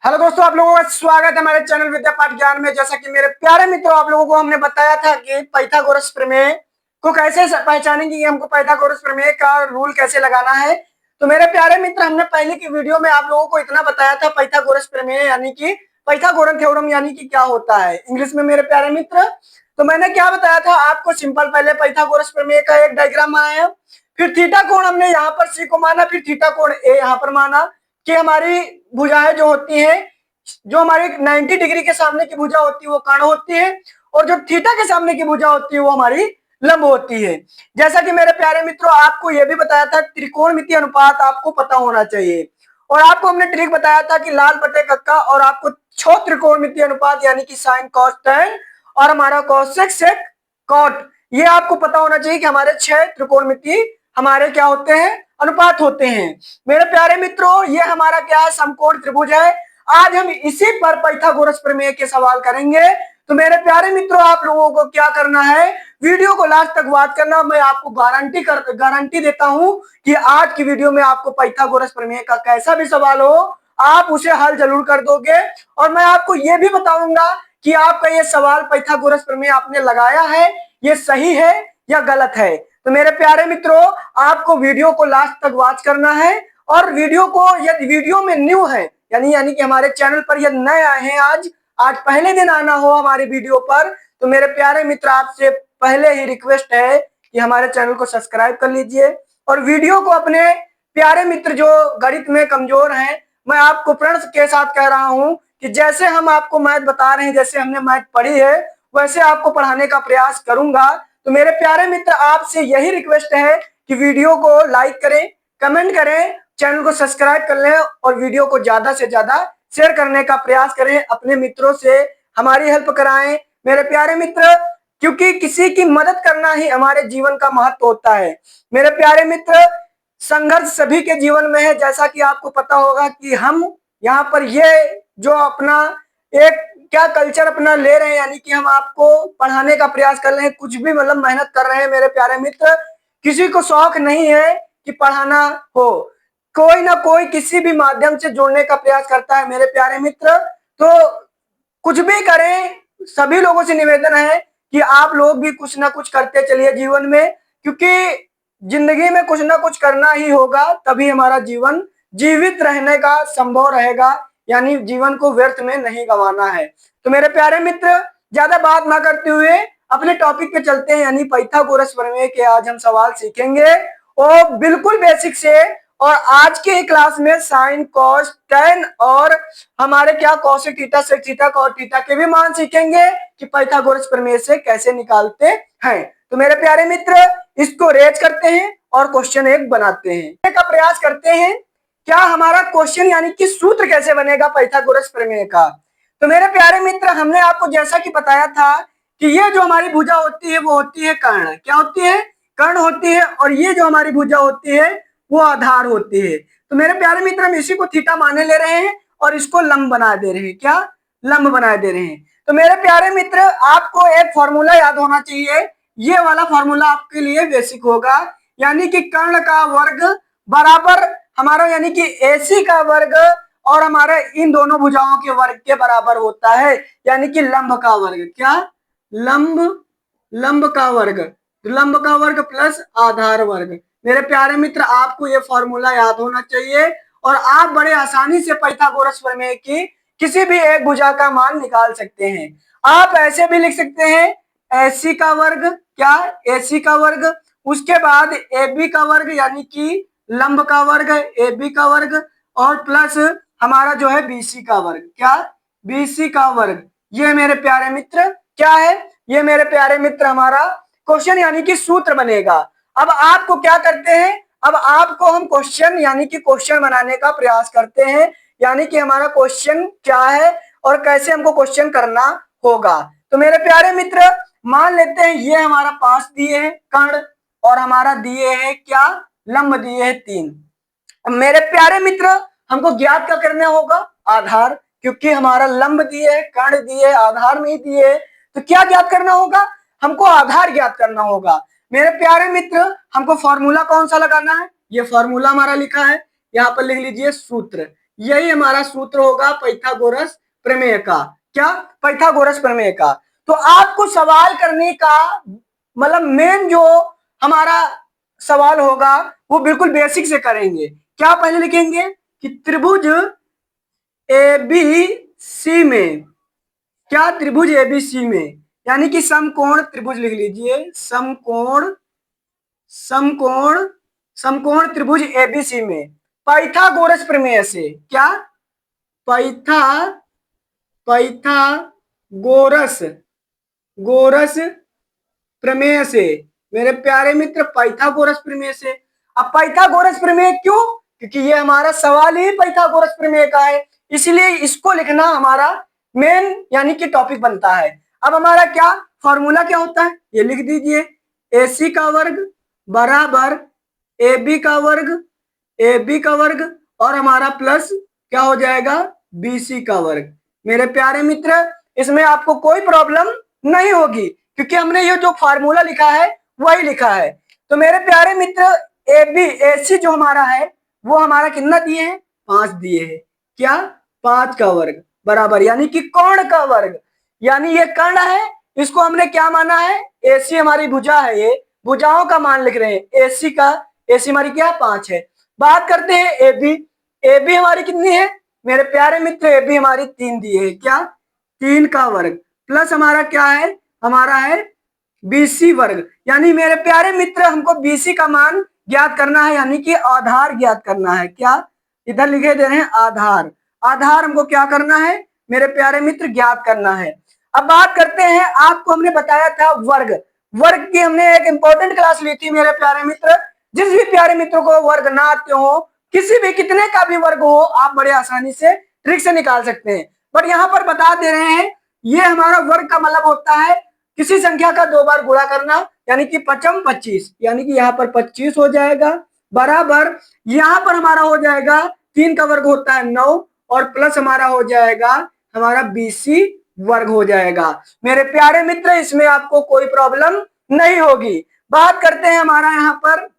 Hello दोस्तों, आप लोगों का स्वागत है हमारे चैनल विद्या पाठ ज्ञान में। जैसा कि मेरे प्यारे मित्रों, आप लोगों को हमने बताया था कि पाइथागोरस प्रमेय को कैसे पहचानेंगे, कि हमको पाइथागोरस प्रमेय का रूल कैसे लगाना है। तो मेरे प्यारे मित्र, हमने पहले की वीडियो में आप लोगों को इतना बताया था पाइथागोरस प्रमेय यानी कि पाइथागोरन थ्योरम यानी कि क्या होता है इंग्लिश में मेरे प्यारे मित्र। तो मैंने क्या बताया था आपको, सिंपल पहले पाइथागोरस प्रमेय का एक डायग्राम बनाया, फिर थीटा कोण हमने यहाँ पर सी को माना, फिर थीटा कोण ए यहाँ पर माना कि हमारी भुजाएं जो होती हैं, जो हमारी 90 डिग्री के सामने की भुजा होती है वो कर्ण होती है, और जो थीटा के सामने की भुजा होती है वो हमारी लंब होती है। जैसा कि मेरे प्यारे मित्रों, आपको यह भी बताया था त्रिकोणमितीय अनुपात आपको पता होना चाहिए, और आपको हमने ट्रिक बताया था कि लाल बटे कक्का, और आपको 6 त्रिकोणमितीय अनुपात यानी कि साइन कॉस टेन और हमारा कॉसेक सेक कॉट, ये आपको पता होना चाहिए कि हमारे 6 त्रिकोणमितीय हमारे क्या होते हैं, अनुपात होते हैं। मेरे प्यारे मित्रों, ये हमारा क्या है, समकोण त्रिभुज है। आज हम इसी पर पाइथागोरस प्रमेय के सवाल करेंगे। तो मेरे प्यारे मित्रों, आप लोगों को क्या करना है, वीडियो को लास्ट तक वॉच करना। मैं आपको गारंटी देता हूं कि आज की वीडियो में आपको पाइथागोरस प्रमेय का कैसा भी सवाल हो, आप उसे हल जरूर कर दोगे। और मैं आपको यह भी बताऊंगा कि आपका ये सवाल पाइथागोरस प्रमेय आपने लगाया है, ये सही है या गलत है। तो मेरे प्यारे मित्रों, आपको वीडियो को लास्ट तक वॉच करना है, और वीडियो को, यदि वीडियो में न्यू है यानी कि हमारे चैनल पर यदि नए आए हैं, आज पहले दिन आना हो हमारे वीडियो पर, तो मेरे प्यारे मित्र आपसे पहले ही रिक्वेस्ट है कि हमारे चैनल को सब्सक्राइब कर लीजिए, और वीडियो को अपने प्यारे मित्र जो गणित में कमजोर हैं, मैं आपको प्रण के साथ कह रहा हूं कि जैसे हम आपको मैथ बता रहे हैं, जैसे हमने मैथ पढ़ी है, वैसे आपको पढ़ाने का प्रयास करूंगा। तो मेरे प्यारे मित्र, आपसे यही रिक्वेस्ट है कि वीडियो को लाइक करें, कमेंट करें, चैनल को सब्सक्राइब कर लें, और वीडियो को ज्यादा से ज्यादा शेयर करने का प्रयास करें, अपने मित्रों से हमारी हेल्प कराएं मेरे प्यारे मित्र, क्योंकि किसी की मदद करना ही हमारे जीवन का महत्व होता है। मेरे प्यारे मित्र, संघर्ष सभी के जीवन में है। जैसा कि आपको पता होगा कि हम यहाँ पर ये जो अपना एक क्या कल्चर अपना ले रहे हैं, यानी कि हम आपको पढ़ाने का प्रयास कर रहे हैं, कुछ भी मतलब मेहनत कर रहे हैं मेरे प्यारे मित्र। किसी को शौक नहीं है कि पढ़ाना हो, कोई ना कोई किसी भी माध्यम से जुड़ने का प्रयास करता है मेरे प्यारे मित्र। तो कुछ भी करें, सभी लोगों से निवेदन है कि आप लोग भी कुछ ना कुछ करते चलिए जीवन में, क्योंकि जिंदगी में कुछ ना कुछ करना ही होगा, तभी हमारा जीवन जीवित रहने का संभव रहेगा, यानी जीवन को व्यर्थ में नहीं गंवाना है। तो मेरे प्यारे मित्र, ज्यादा बात ना करते हुए अपने टॉपिक पे चलते हैं, यानी पाइथागोरस प्रमेय के आज हम सवाल सीखेंगे, और बिल्कुल बेसिक से। और आज के क्लास में साइन कॉस टेन और हमारे क्या cosec theta sec theta cot theta के भी मान सीखेंगे कि पाइथागोरस प्रमेय से कैसे निकालते हैं। तो मेरे प्यारे मित्र, इसको रेज करते हैं और क्वेश्चन एक बनाते हैं का प्रयास करते हैं। क्या हमारा क्वेश्चन यानी कि सूत्र कैसे बनेगा पाइथागोरस प्रमेय का। तो मेरे प्यारे मित्र, हमने आपको जैसा कि बताया था कि ये जो हमारी भुजा होती है वो होती है कर्ण। क्या होती है? कर्ण होती है। और ये जो हमारी भुजा होती है वो आधार होती है। तो मेरे प्यारे मित्र, हम इसी को थीटा माने ले रहे हैं और इसको लंब बना दे रहे हैं। क्या? लंब बना दे रहे हैं। तो मेरे प्यारे मित्र, आपको एक फॉर्मूला याद होना चाहिए, ये वाला फॉर्मूला आपके लिए बेसिक होगा, यानी कि कर्ण का वर्ग बराबर हमारा यानी कि AC का वर्ग और हमारे इन दोनों भुजाओं के वर्ग के बराबर होता है, यानी कि लंब का वर्ग। क्या? लंब, लंब का वर्ग, लंब का वर्ग प्लस आधार वर्ग। मेरे प्यारे मित्र, आपको ये फॉर्मूला याद होना चाहिए, और आप बड़े आसानी से पाइथागोरस प्रमेय की किसी भी एक भुजा का मान निकाल सकते हैं। आप ऐसे भी लिख सकते हैं, AC का वर्ग, क्या? AC का वर्ग, उसके बाद AB का वर्ग यानी कि लंब का वर्ग, AB का वर्ग, और प्लस हमारा जो है BC का वर्ग। क्या? BC का वर्ग। ये मेरे प्यारे मित्र क्या है? ये मेरे प्यारे मित्र हमारा क्वेश्चन यानी कि सूत्र बनेगा। अब आपको क्या करते हैं, अब आपको हम क्वेश्चन यानी कि क्वेश्चन बनाने का प्रयास करते हैं, यानी कि हमारा क्वेश्चन क्या है और कैसे हमको क्वेश्चन करना होगा। तो मेरे प्यारे मित्र, मान लेते हैं ये हमारा 5 दिए हैं कर्ण, और हमारा दिए है क्या? लंब दिए है 3। मेरे प्यारे मित्र, हमको ज्ञात क्या करना होगा? आधार, क्योंकि हमारा लंब दिए, कर्ण दिए, आधार में ही दिए, तो क्या ज्ञात करना होगा? हमको आधार ज्ञात करना होगा। मेरे प्यारे मित्र, हमको फॉर्मूला कौन सा लगाना है? ये फॉर्मूला हमारा लिखा है, यहाँ पर लिख लीजिए सूत्र, यही हमारा सूत्र होगा पाइथागोरस प्रमेय का। क्या? पाइथागोरस प्रमेय का। तो आपको सवाल करने का मतलब मेन जो हमारा सवाल होगा वो बिल्कुल बेसिक से करेंगे। क्या पहले लिखेंगे कि त्रिभुज ए बी सी में, क्या त्रिभुज एबीसी में, यानी कि समकोण त्रिभुज लिख लीजिए, समकोण समकोण समकोण त्रिभुज एबीसी में पाइथागोरस प्रमेय से, क्या? पाइथा पाइथागोरस गोरस प्रमेय से, मेरे प्यारे मित्र, पाइथागोरस प्रमेय से। अब पाइथागोरस प्रमेय क्यों? क्योंकि ये हमारा सवाल ही पाइथागोरस प्रमेय का है, इसलिए इसको लिखना हमारा मेन यानी कि टॉपिक बनता है। अब हमारा क्या फॉर्मूला क्या होता है ये लिख दीजिए, AC का वर्ग बराबर AB का वर्ग और हमारा प्लस क्या हो जाएगा BC का वर्ग। मेरे प्यारे मित्र, इसमें आपको कोई प्रॉब्लम नहीं होगी क्योंकि हमने ये जो फार्मूला लिखा है वही लिखा है। तो मेरे प्यारे मित्र, AC जो हमारा है वो हमारा कितना दिए हैं? 5 दिए हैं। क्या? 5 का वर्ग बराबर यानी कि कोण का वर्ग, यानी ये कर्ण है, इसको हमने क्या माना है? AC हमारी भुजा है, ये भुजाओं का मान लिख रहे हैं। AC हमारी क्या 5 है। बात करते हैं AB हमारी कितनी है? मेरे प्यारे मित्र, AB हमारी 3 दिए है। क्या? 3 का वर्ग प्लस हमारा क्या है? हमारा है BC वर्ग। यानी मेरे प्यारे मित्र, हमको BC का मान ज्ञात करना है, यानी कि आधार ज्ञात करना है। क्या? इधर लिखे दे रहे हैं आधार। आधार हमको क्या करना है मेरे प्यारे मित्र? ज्ञात करना है। अब बात करते हैं, आपको हमने बताया था वर्ग। वर्ग की हमने एक इंपॉर्टेंट क्लास ली थी मेरे प्यारे मित्र। जिस भी प्यारे मित्र को वर्ग ना आते हो, किसी भी कितने का भी वर्ग हो, आप बड़े आसानी से ट्रिक से निकाल सकते हैं। बट यहाँ पर बता दे रहे हैं, ये हमारा वर्ग का मतलब होता है किसी संख्या का 2 बार गुणा करना, यानी कि 5 25, यानी कि यहाँ पर 25 हो जाएगा बराबर, यहाँ पर हमारा हो जाएगा 3 का वर्ग होता है 9 और प्लस हमारा हो जाएगा हमारा BC वर्ग हो जाएगा। मेरे प्यारे मित्र, इसमें आपको कोई प्रॉब्लम नहीं होगी। बात करते हैं, हमारा यहाँ पर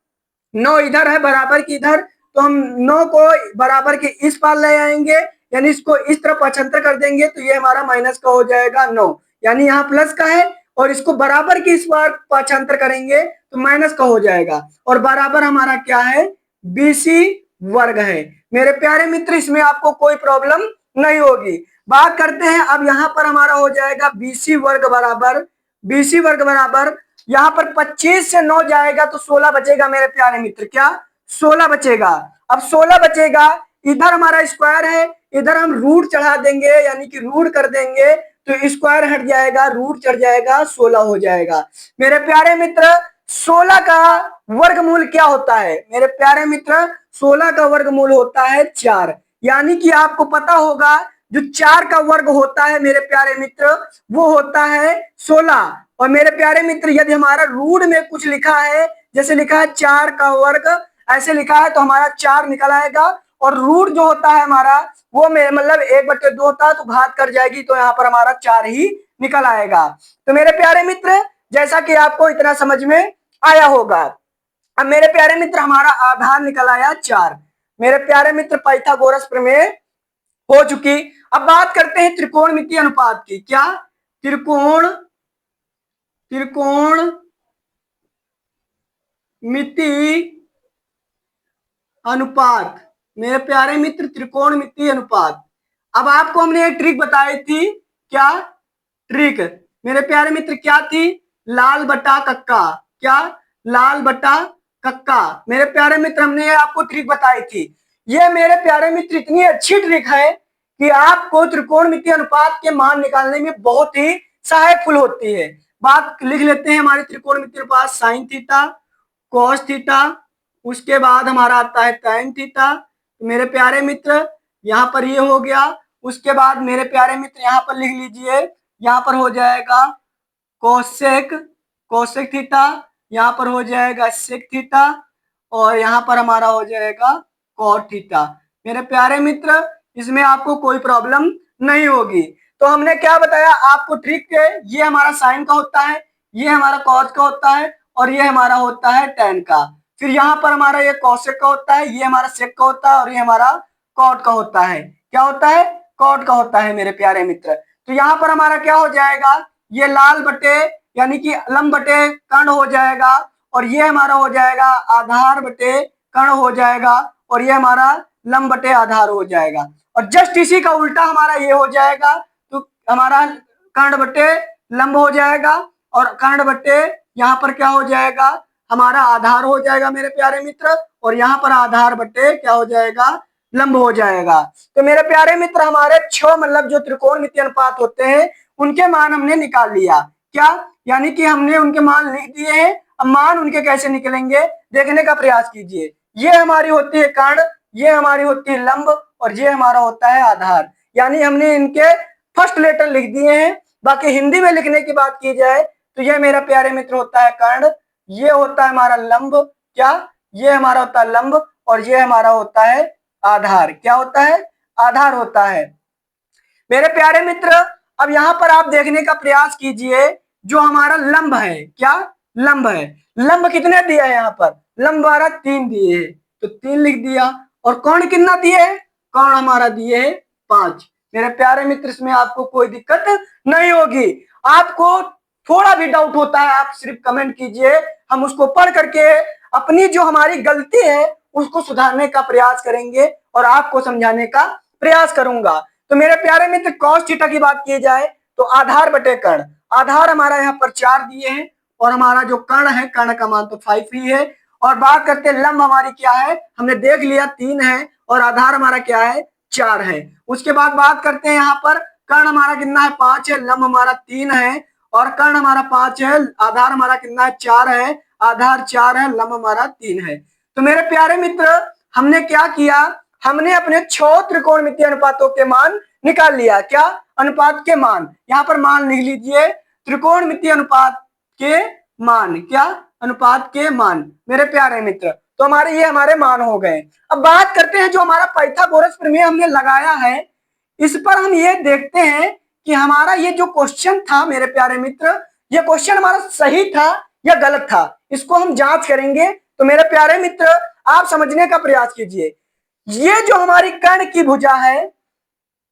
9 इधर है बराबर की इधर, तो हम 9 को बराबर के इस पार ले आएंगे, यानी इसको इस तरफ पक्षांतर कर देंगे तो ये हमारा माइनस का हो जाएगा 9, यानी यहाँ प्लस का है और इसको बराबर की इस बार पक्षांतर करेंगे तो माइनस का हो जाएगा और बराबर हमारा क्या है? BC वर्ग है। मेरे प्यारे मित्र, इसमें आपको कोई प्रॉब्लम नहीं होगी। बात करते हैं, अब यहाँ पर हमारा हो जाएगा BC वर्ग बराबर यहाँ पर 25 से 9 जाएगा तो 16 बचेगा मेरे प्यारे मित्र। क्या? 16 बचेगा। अब 16 बचेगा, इधर हमारा स्क्वायर है, इधर हम रूट चढ़ा देंगे, यानी कि रूट कर देंगे तो स्क्वायर हट जाएगा, रूट चढ़ जाएगा, 16 हो जाएगा। मेरे प्यारे मित्र, 16 का वर्गमूल क्या होता है? मेरे प्यारे मित्र, 16 का वर्गमूल होता है 4, यानी कि आपको पता होगा जो 4 का वर्ग होता है मेरे प्यारे मित्र वो होता है 16। और मेरे प्यारे मित्र, यदि हमारा रूट में कुछ लिखा है, जैसे लिखा है 4 का वर्ग, ऐसे लिखा है तो हमारा 4 निकल आएगा और रूट जो होता है हमारा वो मतलब 1/2 होता है तो घात कर जाएगी तो यहाँ पर हमारा 4 ही निकल आएगा। तो मेरे प्यारे मित्र, जैसा कि आपको इतना समझ में आया होगा। अब मेरे प्यारे मित्र, हमारा आधार निकल आया 4। मेरे प्यारे मित्र, पाइथागोरस प्रमेय हो चुकी। अब बात करते हैं त्रिकोणमितीय अनुपात की। क्या? त्रिकोणमिति अनुपात। मेरे प्यारे मित्र, त्रिकोणमिति अनुपात। अब आपको हमने एक ट्रिक बताई थी। क्या ट्रिक मेरे प्यारे मित्र? क्या थी? लाल बटा कक्का। क्या? लाल बटा कक्का। मेरे प्यारे मित्र, हमने आपको ट्रिक बताई थी। ये मेरे प्यारे मित्र इतनी अच्छी ट्रिक है कि आपको त्रिकोणमितीय अनुपात के मान निकालने में बहुत ही सहायकफुल होती है। बात लिख लेते हैं हमारे त्रिकोणमितीय अनुपात, साइन थीटा, कॉस थीटा, उसके बाद हमारा आता है tan थीटा। तो मेरे प्यारे मित्र, यहाँ पर ये हो गया। उसके बाद मेरे प्यारे मित्र, यहाँ पर लिख लीजिए, यहाँ पर हो जाएगा कोसेक थीटा, यहाँ पर हो जाएगा सेक थीटा और यहाँ पर हमारा हो जाएगा कॉट थीटा। मेरे प्यारे मित्र, इसमें आपको कोई प्रॉब्लम नहीं होगी। तो हमने क्या बताया आपको ट्रिक के, ये हमारा साइन का होता है, ये हमारा कॉस का होता है और ये हमारा होता है tan का। फिर यहाँ पर हमारा ये कोसेक का होता है, ये हमारा सेक का होता है और ये हमारा कॉट का होता है। क्या होता है? कॉट का होता है मेरे प्यारे मित्र। तो यहाँ पर हमारा क्या हो जाएगा, ये लाल बटे यानी कि लंब बटे कर्ण हो जाएगा, और ये हमारा हो जाएगा आधार बटे कर्ण हो जाएगा, और ये हमारा लंब बटे आधार हो जाएगा। और जस्ट इसी का उल्टा हमारा ये हो जाएगा, तो हमारा कर्ण बटे लंब हो जाएगा, और कर्ण बटे यहाँ पर क्या हो जाएगा, हमारा आधार हो जाएगा मेरे प्यारे मित्र, और यहाँ पर आधार बटे क्या हो जाएगा, लंब हो जाएगा। तो मेरे प्यारे मित्र हमारे 6 मतलब जो त्रिकोणमितीय अनुपात होते हैं उनके मान हमने निकाल लिया। क्या? यानी कि हमने उनके मान लिख दिए हैं। अब मान उनके कैसे निकलेंगे देखने का प्रयास कीजिए। ये हमारी होती है कर्ण, ये हमारी होती है लंब, और ये हमारा होता है आधार। यानी हमने इनके फर्स्ट लेटर लिख दिए हैं। बाकी हिंदी में लिखने की बात की जाए तो ये मेरा प्यारे मित्र होता है कर्ण, ये होता है हमारा लंब, क्या? ये हमारा होता है लंब, और ये हमारा होता है आधार। क्या होता है? आधार होता है मेरे प्यारे मित्र। अब यहाँ पर आप देखने का प्रयास कीजिए, जो हमारा लंब है, क्या लंब है, लंब कितने दिया है यहाँ पर, लंब हमारा 3 दिए है, तो 3 लिख दिया। और कर्ण कितना दिए है, कर्ण हमारा दिए है 5। मेरे प्यारे मित्र इसमें आपको कोई दिक्कत नहीं होगी। आपको थोड़ा भी डाउट होता है आप सिर्फ कमेंट कीजिए, हम उसको पढ़ करके अपनी जो हमारी गलती है उसको सुधारने का प्रयास करेंगे और आपको समझाने का प्रयास करूंगा। तो मेरे प्यारे मित्र कॉस थीटा की बात की जाए तो आधार बटे कर्ण, आधार हमारा यहाँ पर 4 दिए हैं, और हमारा जो कर्ण है कर्ण का मान तो 5 ही है। और बात करते हैं लंब हमारी क्या है, हमने देख लिया 3 है, और आधार हमारा क्या है 4 है। उसके बाद बात करते हैं यहाँ पर कर्ण हमारा कितना है 5 है, लंब हमारा 3 है, और कर्ण हमारा 5 है, आधार हमारा कितना है 4 है, आधार 4 है, लंब हमारा 3 है। तो मेरे प्यारे मित्र हमने क्या किया, हमने अपने 6 त्रिकोणमितीय अनुपातों के मान निकाल लिया। क्या? अनुपात के मान, यहाँ पर मान लिख लीजिए, त्रिकोणमितीय अनुपात के मान, क्या? अनुपात के मान मेरे प्यारे मित्र। तो हमारे ये हमारे मान हो गए। अब बात करते हैं जो हमारा पाइथागोरस प्रमेय हमने लगाया है, इस पर हम ये देखते हैं कि हमारा ये जो क्वेश्चन था मेरे प्यारे मित्र, ये क्वेश्चन हमारा सही था या गलत था, इसको हम जांच करेंगे। तो मेरे प्यारे मित्र आप समझने का प्रयास कीजिए, ये जो हमारी कर्ण की भुजा है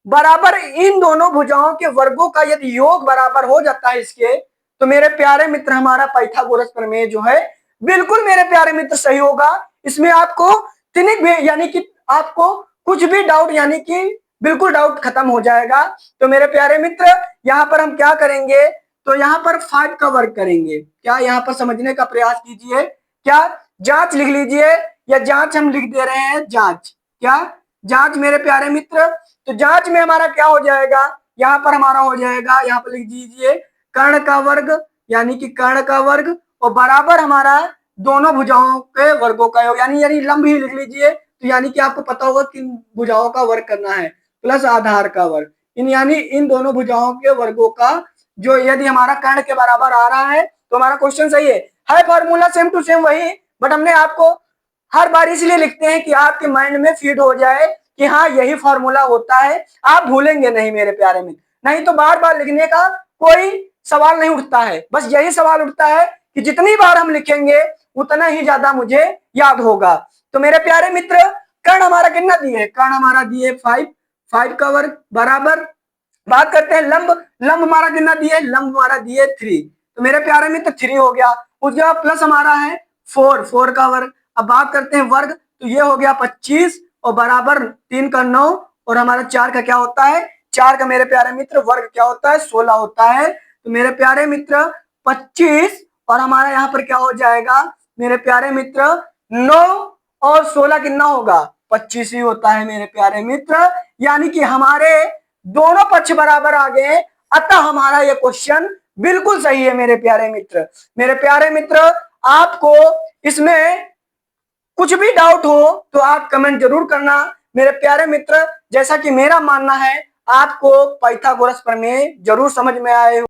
बराबर इन दोनों भुजाओं के वर्गों का यदि योग बराबर हो जाता है इसके, तो मेरे प्यारे मित्र हमारा पाइथागोरस प्रमेय जो है बिल्कुल मेरे प्यारे मित्र सही होगा। इसमें आपको तिनिक भी यानी कि आपको कुछ भी डाउट यानी कि बिल्कुल डाउट खत्म हो जाएगा। तो मेरे प्यारे मित्र यहाँ पर हम क्या करेंगे, तो यहाँ पर 5 का वर्ग करेंगे। क्या? यहाँ पर समझने का प्रयास कीजिए, क्या जांच लिख लीजिए, या जांच हम लिख दे रहे हैं जांच, क्या जांच मेरे प्यारे मित्र। तो जांच में हमारा क्या हो जाएगा, यहाँ पर हमारा हो जाएगा, यहाँ पर लिख दीजिए कर्ण का वर्ग यानी कि कर्ण का वर्ग, और बराबर हमारा दोनों भुजाओं के वर्गों का योग, यानी लंब ही लिख लीजिए। तो यानी कि आपको पता होगा किन भुजाओं का वर्ग करना है, प्लस आधार का वर्ग, यानी इन दोनों भुजाओं के वर्गों का जो यदि हमारा कर्ण के बराबर आ रहा है तो हमारा क्वेश्चन सही है फॉर्मूला सेम टू सेम वही, बट हमने आपको हर बार इसलिए लिखते हैं कि आपके माइंड में फीड हो जाए कि हाँ यही फॉर्मूला होता है, आप भूलेंगे नहीं मेरे प्यारे मित्र। नहीं तो बार बार लिखने का कोई सवाल नहीं उठता है, बस यही सवाल उठता है कि जितनी बार हम लिखेंगे उतना ही ज्यादा मुझे याद होगा। तो मेरे प्यारे मित्र कर्ण हमारा कितना दिए, कर्ण हमारा दिए 5 का वर्ग बराबर। बात करते हैं लंब, लंब हमारा कितना दिए, लंब हमारा दिए 3। तो मेरे प्यारे मित्र 3 हो गया। उसके बाद प्लस हमारा है 4 का वर्ग। अब बात करते हैं वर्ग, तो ये हो गया 25 और बराबर 3 का 9, और हमारा 4 का क्या होता है, 4 का मेरे प्यारे मित्र वर्ग क्या होता है 16 होता है। तो मेरे प्यारे मित्र 25 और हमारा यहाँ पर क्या हो जाएगा मेरे प्यारे मित्र 9 और 16 कितना होगा 25 ही होता है मेरे प्यारे मित्र। यानी कि हमारे दोनों पक्ष बराबर आ गए, अतः हमारा ये क्वेश्चन बिल्कुल सही है मेरे प्यारे मित्र। मेरे प्यारे मित्र आपको इसमें कुछ भी डाउट हो तो आप कमेंट जरूर करना मेरे प्यारे मित्र। जैसा कि मेरा मानना है आपको पाइथागोरस प्रमेय जरूर समझ में आए।